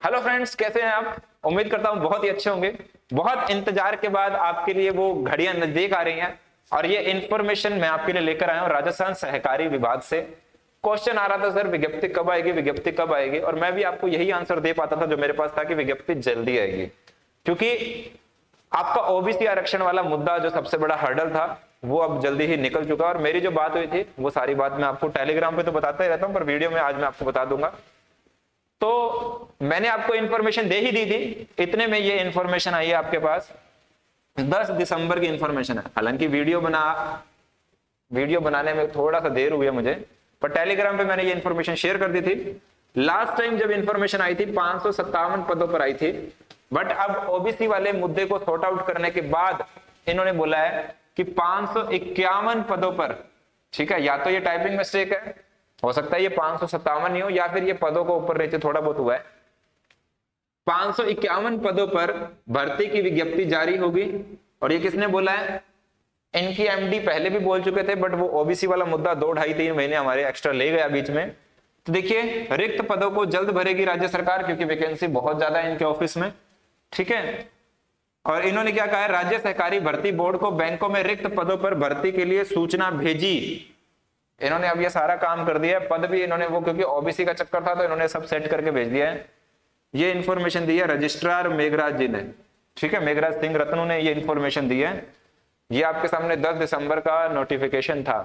Hello friends, कैसे हैं आप? उम्मीद करता हूं बहुत ही अच्छे होंगे। बहुत इंतजार के बाद आपके लिए वो घड़ियां नजदीक आ रही हैं और ये इंफॉर्मेशन मैं आपके लिए लेकर आया हूं राजस्थान सहकारी विभाग से। क्वेश्चन आ रहा था, सर विज्ञप्ति कब आएगी, विज्ञप्ति कब आएगी, और मैं भी आपको यही आंसर दे पाता था जो मेरे पास था कि विज्ञप्ति जल्दी आएगी, क्योंकि आपका ओबीसी आरक्षण वाला मुद्दा जो सबसे बड़ा हर्डल था वो अब जल्दी ही निकल चुका। और मेरी जो बात हुई थी वो सारी बात मैं आपको टेलीग्राम पे तो बताता ही रहता हूं, पर वीडियो में आज मैं आपको बता दूंगा। तो मैंने आपको इंफॉर्मेशन दे ही दी थी, इतने में ये इंफॉर्मेशन आई है आपके पास। 10 दिसंबर की इंफॉर्मेशन है। हालांकि वीडियो बनाने में थोड़ा सा देर हुई है मुझे, पर टेलीग्राम पे मैंने ये इंफॉर्मेशन शेयर कर दी थी। लास्ट टाइम जब इंफॉर्मेशन आई थी 557 पदों पर आई थी, बट अब ओबीसी वाले मुद्दे को सॉर्ट आउट करने के बाद इन्होंने बोला है कि 551 पदों पर, ठीक है, या तो ये टाइपिंग मिस्टेक है, हो सकता है ये 557 नहीं हो, या फिर ये पदों को ऊपर नीचे थोड़ा बहुत हुआ है। 551 पदों पर भर्ती की विज्ञप्ति जारी होगी। और ये किसने बोला है? इनकी एमडी पहले भी बोल चुके थे, बट वो ओबीसी वाला मुद्दा 2 ढाई 3 महीने हमारे एक्स्ट्रा ले गया बीच में। तो देखिए, रिक्त पदों को जल्द भरेगी राज्य सरकार, क्योंकि वैकेंसी बहुत ज्यादा है इनके ऑफिस में, ठीक है। और इन्होंने क्या कहा है, राज्य सहकारी भर्ती बोर्ड को बैंकों में रिक्त पदों पर भर्ती के लिए सूचना भेजी। इन्होंने अब ये सारा काम कर दिया है। पद भी इन्होंने वो, क्योंकि ओबीसी का चक्कर था तो इन्होंने सब सेट करके भेज दिया है। ये इन्फॉर्मेशन दी है रजिस्ट्रार मेघराज जी ने, ठीक है, मेघराज सिंह रत्नू ने ये इन्फॉर्मेशन दी है। ये आपके सामने 10 दिसंबर का नोटिफिकेशन था।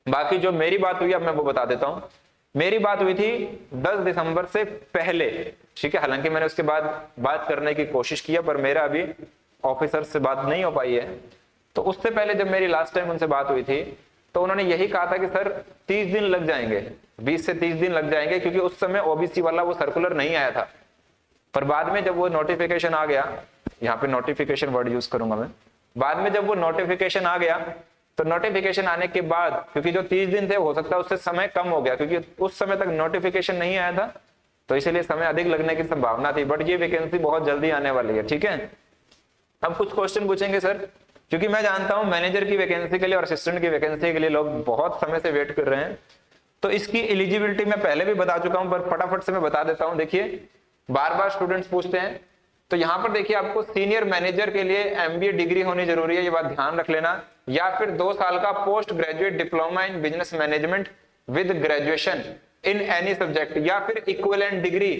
बाकी जो मेरी बात हुई अब मैं वो बता देता हूं। मेरी बात हुई थी 10 दिसंबर से पहले, ठीक है। हालांकि मैंने उसके बाद बात करने की कोशिश की, पर मेरा अभी ऑफिसर से बात नहीं हो पाई है। तो उससे पहले जब मेरी लास्ट टाइम उनसे बात हुई थी तो उन्होंने यही कहा था कि सर 30 दिन लग जाएंगे, 20 से 30 दिन लग जाएंगे, क्योंकि उस समय ओबीसी वाला वो सर्कुलर नहीं आया था। पर बाद में जब वो नोटिफिकेशन आ गया, यहाँ पे नोटिफिकेशन वर्ड यूज करूंगा मैं, बाद में जब वो नोटिफिकेशन आ गया तो नोटिफिकेशन आने के बाद, क्योंकि जो 30 दिन थे हो सकता है उससे समय कम हो गया, क्योंकि उस समय तक नोटिफिकेशन नहीं आया था, तो इसीलिए समय अधिक लगने की संभावना थी। बट ये वैकेंसी बहुत जल्दी आने वाली है, ठीक है। अब कुछ क्वेश्चन पूछेंगे सर, क्योंकि मैं जानता हूं मैनेजर की वैकेंसी के लिए और असिस्टेंट की वैकेंसी के लिए लोग बहुत समय से वेट कर रहे हैं। तो इसकी एलिजिबिलिटी मैं पहले भी बता चुका हूं, पर फटाफट से मैं बता देता हूं। देखिए, बार बार स्टूडेंट्स पूछते हैं, तो यहां पर देखिए आपको सीनियर मैनेजर के लिए एमबीए डिग्री होनी जरूरी है, ये बात ध्यान रख लेना, या फिर 2 साल का post graduate diploma in business management with graduation in any subject, या फिर इक्विवेलेंट डिग्री,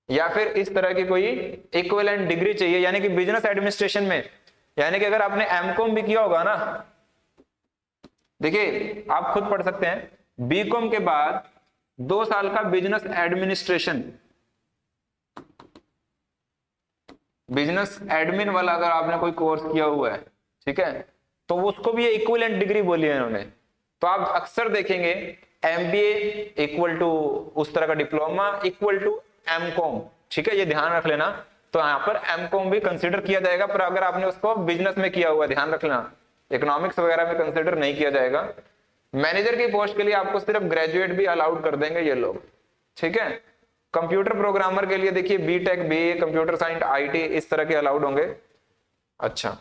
या फिर इस तरह की कोई इक्विवेलेंट डिग्री चाहिए, यानी कि बिजनेस एडमिनिस्ट्रेशन में, यानी कि अगर आपने एमकॉम भी किया होगा ना, देखिए आप खुद पढ़ सकते हैं, बीकॉम के बाद 2 साल का बिजनेस एडमिनिस्ट्रेशन, बिजनेस एडमिन वाला अगर आपने कोई कोर्स किया हुआ है, ठीक है, तो उसको भी ये इक्विवेलेंट डिग्री बोली है इन्होंने। तो आप अक्सर देखेंगे एमबीए इक्वल टू उस तरह का डिप्लोमा इक्वल टू एमकॉम, ठीक है, ये ध्यान रख लेना। तो यहाँ पर एमकॉम भी कंसीडर किया जाएगा, पर अगर आपने उसको बिजनेस में किया हुआ, ध्यान रखना, इकोनॉमिक्स वगैरह में कंसीडर नहीं किया जाएगा। मैनेजर की पोस्ट के लिए आपको सिर्फ ग्रेजुएट भी अलाउड कर देंगे ये लोग, ठीक है। कंप्यूटर प्रोग्रामर के लिए देखिए B Tech, BA, computer science, IT, इस तरह के अलाउड होंगे। अच्छा,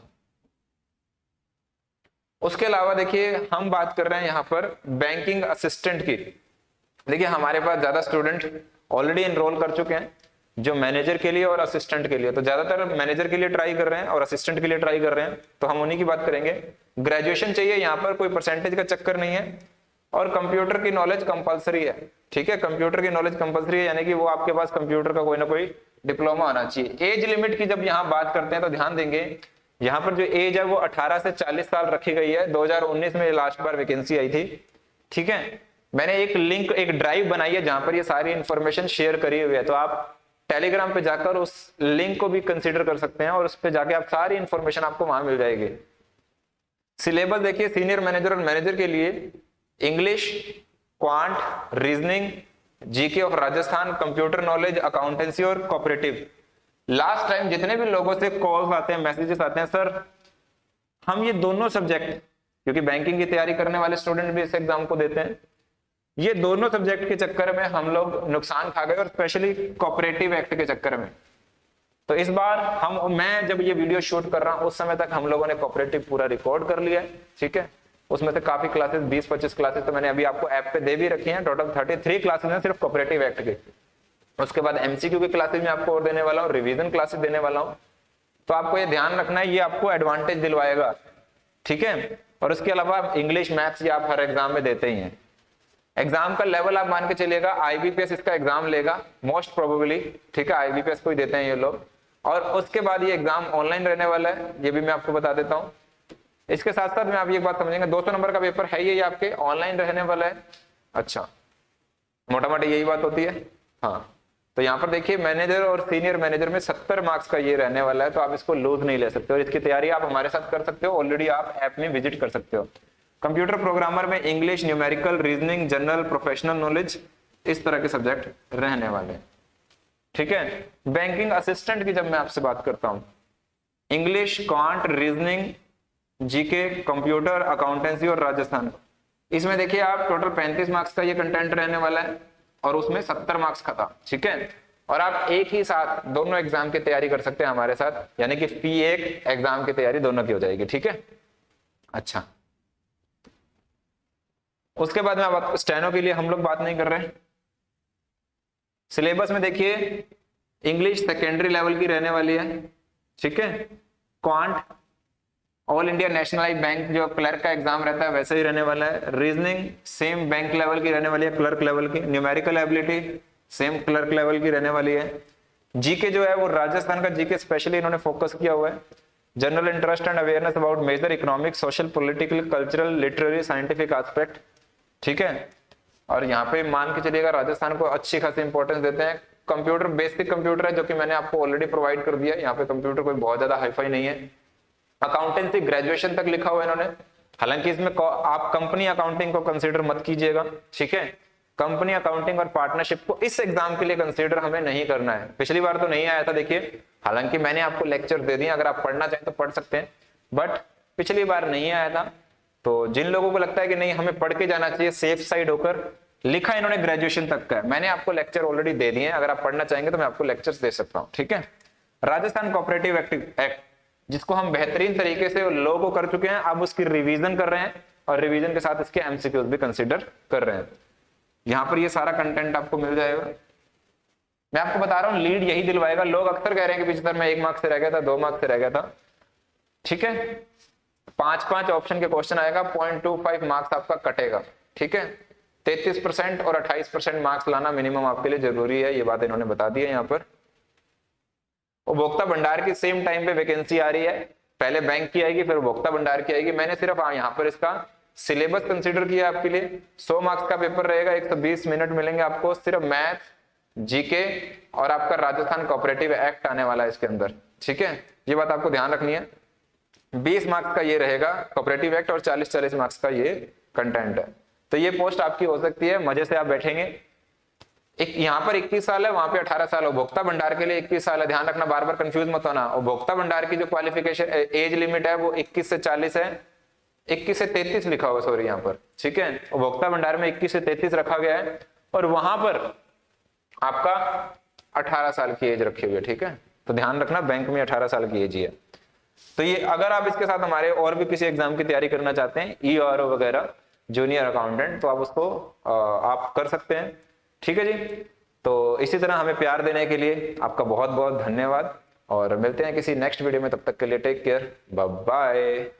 उसके अलावा देखिए हम बात कर रहे हैं यहाँ पर बैंकिंग असिस्टेंट की। देखिए हमारे पास ज्यादा स्टूडेंट ऑलरेडी एनरोल कर चुके हैं जो मैनेजर के लिए और असिस्टेंट के लिए, तो ज्यादातर मैनेजर के लिए ट्राई कर रहे हैं और असिस्टेंट के लिए ट्राई कर रहे हैं, तो हम उन्हीं की बात करेंगे। ग्रेजुएशन चाहिए, यहाँ पर कोई परसेंटेज का चक्कर नहीं है, और कंप्यूटर की नॉलेज कंपलसरी है, ठीक है, कंप्यूटर की नॉलेज कंपलसरी है, यानी कि वो आपके पास कंप्यूटर का कोई ना कोई डिप्लोमा आना चाहिए। एज लिमिट की जब यहाँ बात करते हैं तो ध्यान देंगे, यहाँ पर जो एज है वो 18 से 40 साल रखी गई है। 2019 में लास्ट बार वैकेंसी आई थी, ठीक है। मैंने एक लिंक, एक ड्राइव बनाई है जहां पर ये सारी इंफॉर्मेशन शेयर करी हुई है, तो आप टेलीग्राम पे जाकर उस लिंक को भी कंसीडर कर सकते हैं और उस पे जाके आप सारी इंफॉर्मेशन आपको वहां मिल जाएगी। सिलेबस देखिए, सीनियर मैनेजर और मैनेजर के लिए English, quant, reasoning, GK of Rajasthan, computer knowledge, accountancy और कोऑपरेटिव। लास्ट टाइम जितने भी लोगों से कॉल्स आते हैं, मैसेजेस आते हैं, सर हम ये दोनों सब्जेक्ट, क्योंकि बैंकिंग की तैयारी करने वाले स्टूडेंट भी इस एग्जाम को देते हैं, ये दोनों सब्जेक्ट के चक्कर में हम लोग नुकसान खा गए, और स्पेशली कोऑपरेटिव एक्ट के चक्कर में। तो इस बार मैं जब ये वीडियो शूट कर रहा हूं उस समय तक हम लोगों ने कोऑपरेटिव पूरा रिकॉर्ड कर लिया है, ठीक है। उसमें से काफी क्लासेस 20-25 क्लासेस तो मैंने अभी आपको ऐप पे दे भी रखी हैं। टोटल 33 क्लासेस हैं सिर्फ कोऑपरेटिव एक्ट के। उसके बाद एमसीक्यू की क्लासेस में आपको और देने वाला हूँ, रिवीजन क्लासेस देने वाला हूँ। तो आपको ये ध्यान रखना है, ये आपको एडवांटेज दिलवाएगा, ठीक है। और उसके अलावा इंग्लिश मैथ्स ये आप हर एग्जाम में देते ही हैं। एग्जाम का लेवल आप मान के चलिएगा, आईबीपीएस इसका एग्जाम लेगा मोस्ट प्रोबेबली, ठीक है, आईबीपीएस को ही देते हैं ये लोग। और उसके बाद ये एग्जाम ऑनलाइन रहने वाला है, ये भी मैं आपको बता देता हूँ। इसके साथ साथ में आप ये बात समझेंगे 200 नंबर का पेपर है, ये आपके ऑनलाइन रहने वाला है। अच्छा, मोटा मोटी यही बात होती है। हाँ, तो यहाँ पर देखिए मैनेजर और सीनियर मैनेजर में 70 मार्क्स का ये रहने वाला है, तो आप इसको लूज नहीं ले सकते और इसकी तैयारी आप हमारे साथ कर सकते हो, ऑलरेडी आप ऐप में विजिट कर सकते हो। कंप्यूटर प्रोग्रामर में English, numerical, reasoning, general, professional knowledge, इस तरह के सब्जेक्ट रहने वाले हैं, ठीक है। बैंकिंग असिस्टेंट की जब मैं आपसे बात करता हूँ, English, quant, reasoning, GK, computer, accountancy और राजस्थान, इसमें देखिए आप टोटल 35 मार्क्स का ये कंटेंट रहने वाला है और उसमें 70 मार्क्स का था, ठीक है। और आप एक ही साथ दोनों एग्जाम की तैयारी कर सकते हैं हमारे साथ, यानी कि फी एक एग्जाम की तैयारी दोनों की हो जाएगी, ठीक है। अच्छा, उसके बाद में स्टेनो के लिए हम लोग बात नहीं कर रहे हैं। सिलेबस में देखिए इंग्लिश सेकेंडरी लेवल की रहने वाली है, ठीक है। Quant all India nationalise bank जो क्लर्क का एग्जाम रहता है वैसे ही रहने वाला है। रीजनिंग सेम बैंक लेवल की रहने वाली है, क्लर्क लेवल की। Numerical ability same clerk level की रहने वाली है। जीके जो है वो राजस्थान का जीके स्पेशली इन्होंने फोकस किया हुआ है। General interest and awareness about major economic, social, political, cultural, literary, scientific aspect, ठीक है। और यहाँ पे मान के चलिएगा राजस्थान को अच्छी खासी इंपॉर्टेंस देते हैं। कंप्यूटर बेसिक कंप्यूटर है जो कि मैंने आपको ऑलरेडी प्रोवाइड कर दिया है, यहाँ पे कंप्यूटर कोई बहुत ज्यादा हाईफाई नहीं है। अकाउंटेंसी ग्रेजुएशन तक लिखा हुआ है इन्होंने, हालांकि इसमें आप कंपनी अकाउंटिंग को कंसीडर मत कीजिएगा, ठीक है। कंपनी अकाउंटिंग और पार्टनरशिप को इस एग्जाम के लिए कंसीडर हमें नहीं करना है। पिछली बार तो नहीं आया था देखिए, हालांकि मैंने आपको लेक्चर दे दिए, अगर आप पढ़ना चाहें तो पढ़ सकते हैं, बट पिछली बार नहीं आया था। तो जिन लोगों को लगता है कि नहीं हमें पढ़ के जाना चाहिए सेफ साइड होकर, लिखा इन्होंने ग्रेजुएशन तक का है। मैंने आपको लेक्चर ऑलरेडी दे दिए हैं, अगर आप पढ़ना चाहेंगे तो मैं आपको लेक्चर्स दे सकता हूँ, ठीक है। राजस्थान कोऑपरेटिव एक्ट जिसको हम बेहतरीन तरीके से लो को कर चुके हैं, अब उसकी रिवीजन कर रहे हैं और रिवीजन के साथ इसके एमसीक्यूज भी कंसीडर कर रहे हैं। यहाँ पर ये सारा कंटेंट आपको मिल जाएगा। मैं आपको बता रहा हूँ लीड यही दिलवाएगा। लोग अक्सर कह रहे हैं कि पिछले मैं 1 मार्क्स से रह गया था, 2 मार्क्स से रह गया था, ठीक है। 5 ऑप्शन के क्वेश्चन आएगा, 0.25 मार्क्स आपका कटेगा, ठीक है। 33% और 28% मार्क्स लाना मिनिमम आपके लिए जरूरी है, ये बात इन्होंने बता दी है यहाँ पर। उपभोक्ता भंडार की सेम टाइम पे वैकेंसी आ रही है, पहले बैंक की आएगी फिर उपभोक्ता भंडार की आएगी। मैंने सिर्फ यहाँ पर इसका सिलेबस कंसीडर किया आपके लिए। 100 मार्क्स का पेपर रहेगा, 120 मिनट मिलेंगे आपको, सिर्फ मैथ, जीके और आपका राजस्थान कोऑपरेटिव एक्ट आने वाला है इसके अंदर, ठीक है। ये बात आपको ध्यान रखनी है। 20 मार्क्स का ये रहेगा कोऑपरेटिव एक्ट और 40-40 मार्क्स का ये कंटेंट है। तो ये पोस्ट आपकी हो सकती है, मजे से आप बैठेंगे। एक यहाँ पर 21 साल है, वहां पे 18 साल। उपभोक्ता भंडार के लिए 21 साल है, ध्यान रखना, बार बार कंफ्यूज मत होना। उपभोक्ता भंडार की जो क्वालिफिकेशन एज लिमिट है वो 21 से 40 है, 21 से 33 लिखा हुआ सॉरी यहाँ पर, ठीक है। उपभोक्ता भंडार में 21 से 33 रखा गया है और वहां पर आपका 18 साल की एज रखी हुई है, ठीक है। तो ध्यान रखना बैंक में 18 साल की एज ही है। तो ये अगर आप इसके साथ हमारे और भी किसी एग्जाम की तैयारी करना चाहते हैं, ईआरओ वगैरह, जूनियर अकाउंटेंट, तो आप उसको आप कर सकते हैं, ठीक है जी। तो इसी तरह हमें प्यार देने के लिए आपका बहुत बहुत धन्यवाद और मिलते हैं किसी नेक्स्ट वीडियो में। तब तक के लिए टेक केयर, बाय बाय।